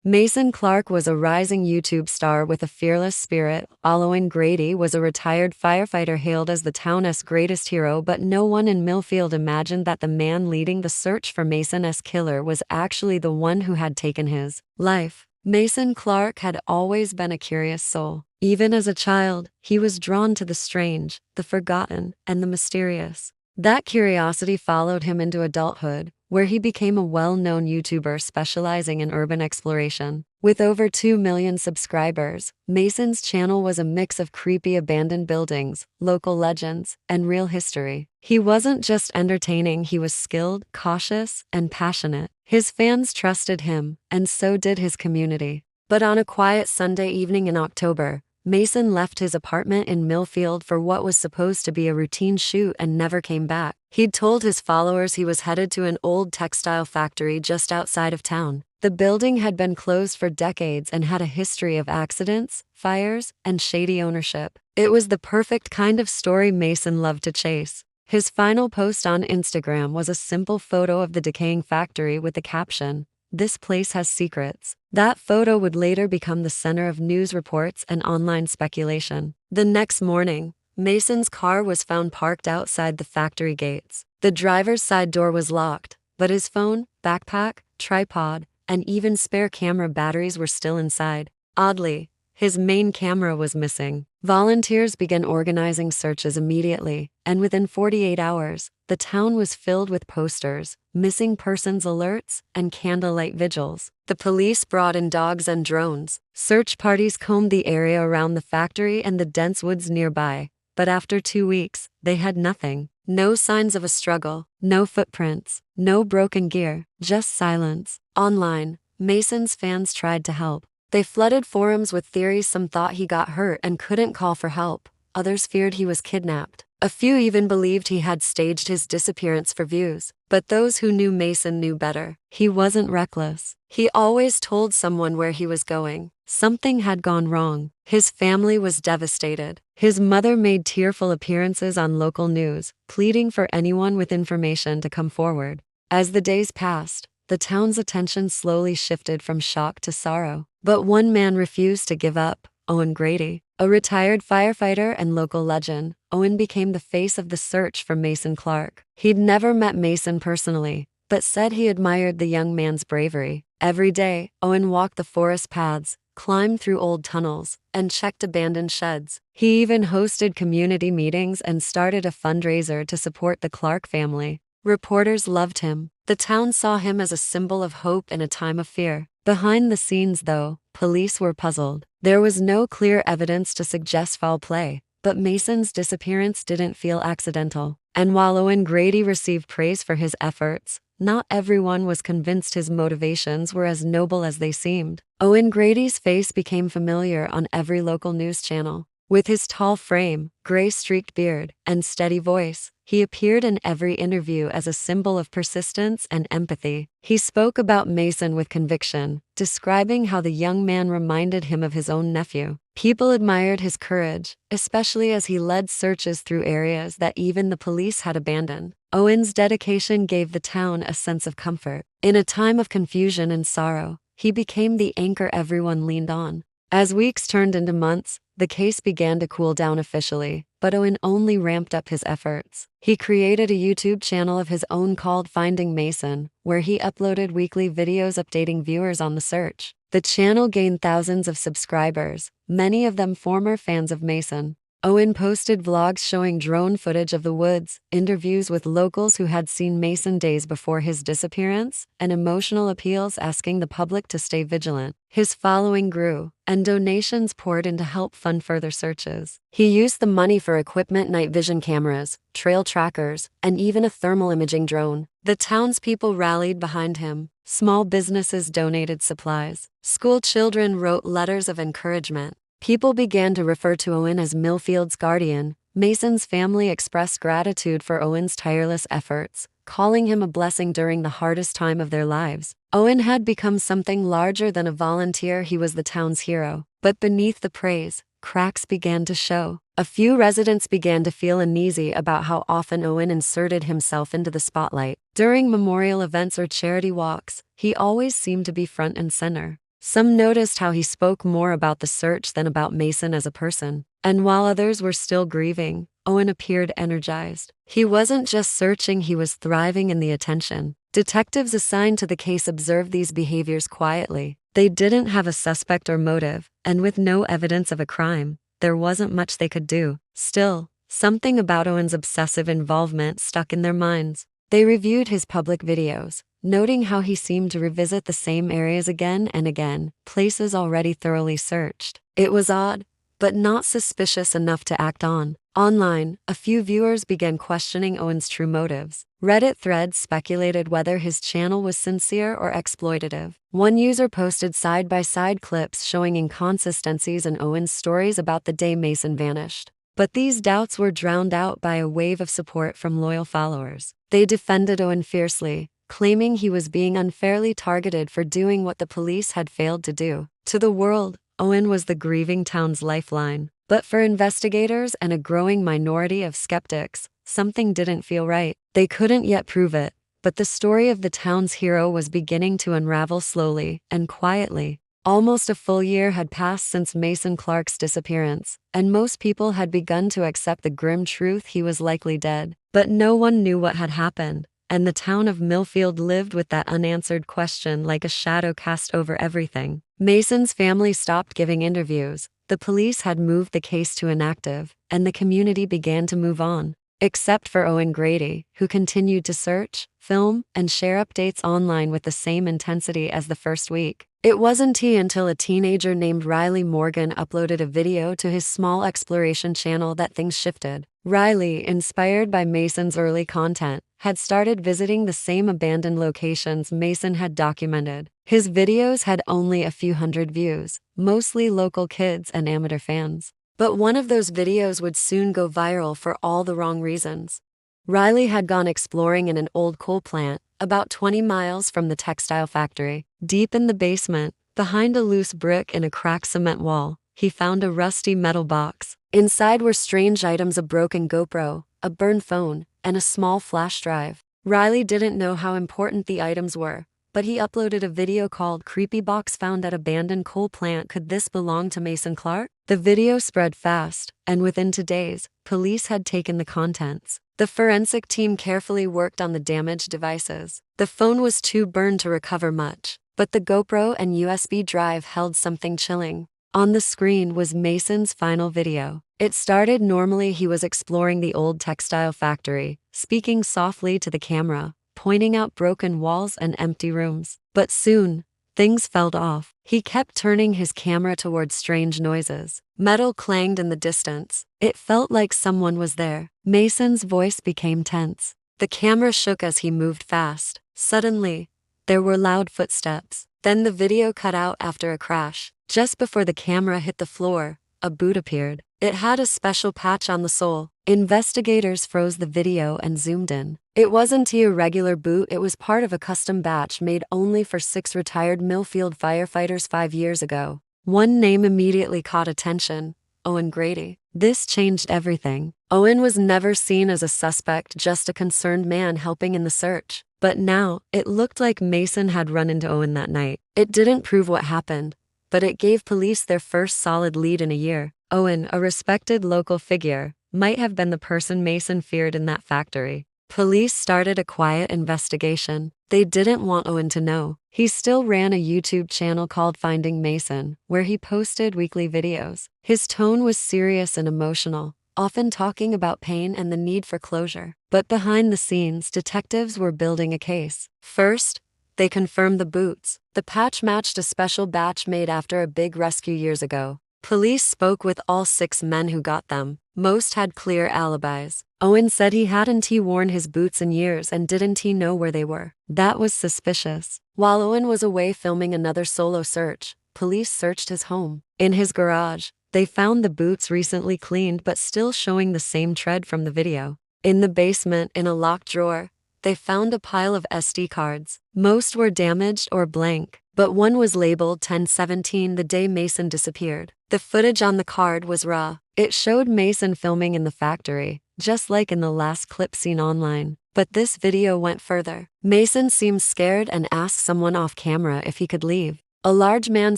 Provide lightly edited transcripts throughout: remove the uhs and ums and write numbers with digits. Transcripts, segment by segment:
Mason Clark was a rising YouTube star with a fearless spirit. Owen Grady was a retired firefighter hailed as the town's greatest hero, but no one in Millfield imagined that the man leading the search for Mason's killer was actually the one who had taken his life. Mason Clark had always been a curious soul. Even as a child, he was drawn to the strange, the forgotten, and the mysterious. That curiosity followed him into adulthood, where he became a well-known YouTuber specializing in urban exploration. With over 2 million subscribers, Mason's channel was a mix of creepy abandoned buildings, local legends, and real history. He wasn't just entertaining, he was skilled, cautious, and passionate. His fans trusted him, and so did his community. But on a quiet Sunday evening in October, Mason left his apartment in Millfield for what was supposed to be a routine shoot and never came back. He'd told his followers he was headed to an old textile factory just outside of town. The building had been closed for decades and had a history of accidents, fires, and shady ownership. It was the perfect kind of story Mason loved to chase. His final post on Instagram was a simple photo of the decaying factory with the caption, "This place has secrets." That photo would later become the center of news reports and online speculation. The next morning, Mason's car was found parked outside the factory gates. The driver's side door was locked, but his phone, backpack, tripod, and even spare camera batteries were still inside. Oddly, his main camera was missing. Volunteers began organizing searches immediately, and within 48 hours, the town was filled with posters, missing persons alerts, and candlelight vigils. The police brought in dogs and drones. Search parties combed the area around the factory and the dense woods nearby, but after 2 weeks, they had nothing. No signs of a struggle, no footprints, no broken gear, just silence. Online, Mason's fans tried to help. They flooded forums with theories. Some thought he got hurt and couldn't call for help. Others feared he was kidnapped. A few even believed he had staged his disappearance for views. But those who knew Mason knew better. He wasn't reckless. He always told someone where he was going. Something had gone wrong. His family was devastated. His mother made tearful appearances on local news, pleading for anyone with information to come forward. As the days passed, the town's attention slowly shifted from shock to sorrow. But one man refused to give up, Owen Grady. A retired firefighter and local legend, Owen became the face of the search for Mason Clark. He'd never met Mason personally, but said he admired the young man's bravery. Every day, Owen walked the forest paths, climbed through old tunnels, and checked abandoned sheds. He even hosted community meetings and started a fundraiser to support the Clark family. Reporters loved him. The town saw him as a symbol of hope in a time of fear. Behind the scenes, though, police were puzzled. There was no clear evidence to suggest foul play, but Mason's disappearance didn't feel accidental. And while Owen Grady received praise for his efforts, not everyone was convinced his motivations were as noble as they seemed. Owen Grady's face became familiar on every local news channel. With his tall frame, gray-streaked beard, and steady voice, he appeared in every interview as a symbol of persistence and empathy. He spoke about Mason with conviction, describing how the young man reminded him of his own nephew. People admired his courage, especially as he led searches through areas that even the police had abandoned. Owen's dedication gave the town a sense of comfort. In a time of confusion and sorrow, he became the anchor everyone leaned on. As weeks turned into months, the case began to cool down officially, but Owen only ramped up his efforts. He created a YouTube channel of his own called Finding Mason, where he uploaded weekly videos updating viewers on the search. The channel gained thousands of subscribers, many of them former fans of Mason. Owen posted vlogs showing drone footage of the woods, interviews with locals who had seen Mason days before his disappearance, and emotional appeals asking the public to stay vigilant. His following grew, and donations poured in to help fund further searches. He used the money for equipment, night vision cameras, trail trackers, and even a thermal imaging drone. The townspeople rallied behind him. Small businesses donated supplies. School children wrote letters of encouragement. People began to refer to Owen as Millfield's guardian. Mason's family expressed gratitude for Owen's tireless efforts, calling him a blessing during the hardest time of their lives. Owen had become something larger than a volunteer. He was the town's hero. But beneath the praise, cracks began to show. A few residents began to feel uneasy about how often Owen inserted himself into the spotlight. During memorial events or charity walks, he always seemed to be front and center. Some noticed how he spoke more about the search than about Mason as a person. And while others were still grieving, Owen appeared energized. He wasn't just searching, he was thriving in the attention. Detectives assigned to the case observed these behaviors quietly. They didn't have a suspect or motive, and with no evidence of a crime, there wasn't much they could do. Still, something about Owen's obsessive involvement stuck in their minds. They reviewed his public videos, noting how he seemed to revisit the same areas again and again, places already thoroughly searched. It was odd, but not suspicious enough to act on. Online, a few viewers began questioning Owen's true motives. Reddit threads speculated whether his channel was sincere or exploitative. One user posted side-by-side clips showing inconsistencies in Owen's stories about the day Mason vanished. But these doubts were drowned out by a wave of support from loyal followers. They defended Owen fiercely, claiming he was being unfairly targeted for doing what the police had failed to do. To the world, Owen was the grieving town's lifeline. But for investigators and a growing minority of skeptics, something didn't feel right. They couldn't yet prove it, but the story of the town's hero was beginning to unravel slowly and quietly. Almost a full year had passed since Mason Clark's disappearance, and most people had begun to accept the grim truth he was likely dead. But no one knew what had happened, and the town of Millfield lived with that unanswered question like a shadow cast over everything. Mason's family stopped giving interviews, the police had moved the case to inactive, and the community began to move on. Except for Owen Grady, who continued to search, film, and share updates online with the same intensity as the first week. It wasn't until a teenager named Riley Morgan uploaded a video to his small exploration channel that things shifted. Riley, inspired by Mason's early content, had started visiting the same abandoned locations Mason had documented. His videos had only a few hundred views, mostly local kids and amateur fans. But one of those videos would soon go viral for all the wrong reasons. Riley had gone exploring in an old coal plant, about 20 miles from the textile factory. Deep in the basement, behind a loose brick in a cracked cement wall, he found a rusty metal box. Inside were strange items: a broken GoPro, a burned phone, and a small flash drive. Riley didn't know how important the items were, but he uploaded a video called "Creepy Box Found at Abandoned Coal Plant. Could this belong to Mason Clark?" The video spread fast, and within 2 days, police had taken the contents. The forensic team carefully worked on the damaged devices. The phone was too burned to recover much, but the GoPro and USB drive held something chilling. On the screen was Mason's final video. It started normally. He was exploring the old textile factory, speaking softly to the camera, pointing out broken walls and empty rooms. But soon, things fell off. He kept turning his camera towards strange noises. Metal clanged in the distance. It felt like someone was there. Mason's voice became tense. The camera shook as he moved fast. Suddenly, there were loud footsteps. Then the video cut out after a crash. Just before the camera hit the floor, a boot appeared. It had a special patch on the sole. Investigators froze the video and zoomed in. It wasn't a regular boot, it was part of a custom batch made only for 6 retired Millfield firefighters 5 years ago. One name immediately caught attention: Owen Grady. This changed everything. Owen was never seen as a suspect, just a concerned man helping in the search. But now, it looked like Mason had run into Owen that night. It didn't prove what happened, but it gave police their first solid lead in a year. Owen, a respected local figure, might have been the person Mason feared in that factory. Police started a quiet investigation. They didn't want Owen to know. He still ran a YouTube channel called Finding Mason, where he posted weekly videos. His tone was serious and emotional, often talking about pain and the need for closure. But behind the scenes, detectives were building a case. First, they confirmed the boots. The patch matched a special batch made after a big rescue years ago. Police spoke with all 6 men who got them. Most had clear alibis. Owen said he hadn't worn his boots in years and didn't know where they were. That was suspicious. While Owen was away filming another solo search, police searched his home. In his garage, they found the boots recently cleaned but still showing the same tread from the video. In the basement, in a locked drawer, they found a pile of SD cards. Most were damaged or blank, but one was labeled 10/17, the day Mason disappeared. The footage on the card was raw. It showed Mason filming in the factory, just like in the last clip seen online. But this video went further. Mason seemed scared and asked someone off camera if he could leave. A large man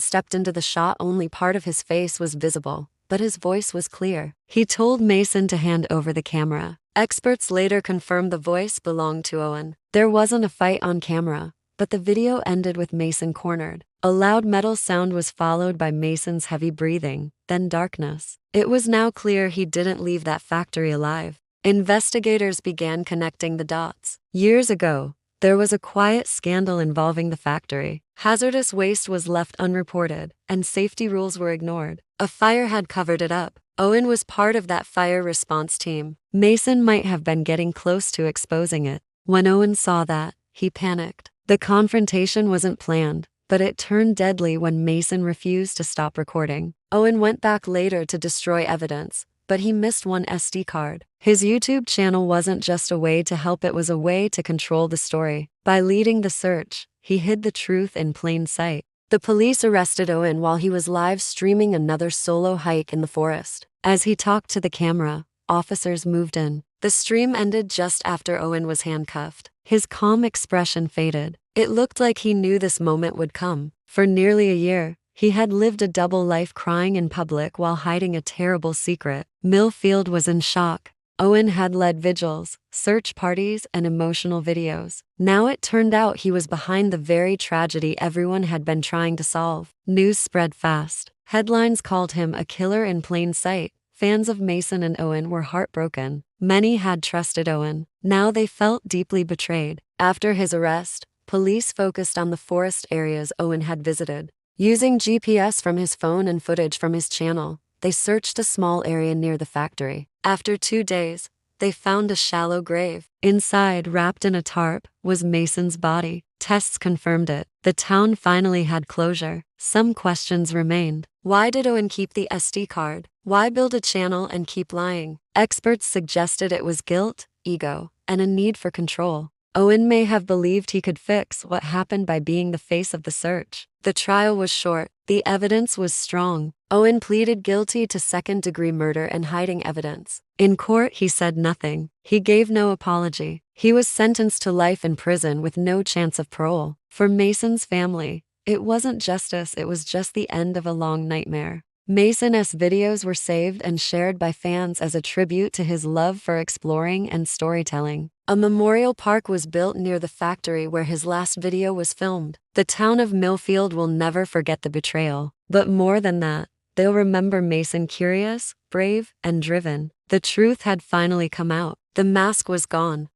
stepped into the shot. Only part of his face was visible, but his voice was clear. He told Mason to hand over the camera. Experts later confirmed the voice belonged to Owen. There wasn't a fight on camera, but the video ended with Mason cornered. A loud metal sound was followed by Mason's heavy breathing, then darkness. It was now clear he didn't leave that factory alive. Investigators began connecting the dots. Years ago, there was a quiet scandal involving the factory. Hazardous waste was left unreported, and safety rules were ignored. A fire had covered it up. Owen was part of that fire response team. Mason might have been getting close to exposing it. When Owen saw that, he panicked. The confrontation wasn't planned, but it turned deadly when Mason refused to stop recording. Owen went back later to destroy evidence, but he missed one SD card. His YouTube channel wasn't just a way to help, it was a way to control the story. By leading the search, he hid the truth in plain sight. The police arrested Owen while he was live streaming another solo hike in the forest. As he talked to the camera, officers moved in. The stream ended just after Owen was handcuffed. His calm expression faded. It looked like he knew this moment would come. For nearly a year, he had lived a double life, crying in public while hiding a terrible secret. Millfield was in shock. Owen had led vigils, search parties, and emotional videos. Now it turned out he was behind the very tragedy everyone had been trying to solve. News spread fast. Headlines called him a killer in plain sight. Fans of Mason and Owen were heartbroken. Many had trusted Owen. Now they felt deeply betrayed. After his arrest, police focused on the forest areas Owen had visited. Using GPS from his phone and footage from his channel, they searched a small area near the factory. After 2 days, they found a shallow grave. Inside, wrapped in a tarp, was Mason's body. Tests confirmed it. The town finally had closure. Some questions remained. Why did Owen keep the SD card? Why build a channel and keep lying? Experts suggested it was guilt, ego, and a need for control. Owen may have believed he could fix what happened by being the face of the search. The trial was short. The evidence was strong. Owen pleaded guilty to second-degree murder and hiding evidence. In court, he said nothing. He gave no apology. He was sentenced to life in prison with no chance of parole. For Mason's family, it wasn't justice, it was just the end of a long nightmare. Mason's videos were saved and shared by fans as a tribute to his love for exploring and storytelling. A memorial park was built near the factory where his last video was filmed. The town of Millfield will never forget the betrayal. But more than that, they'll remember Mason curious, brave, and driven. The truth had finally come out. The mask was gone,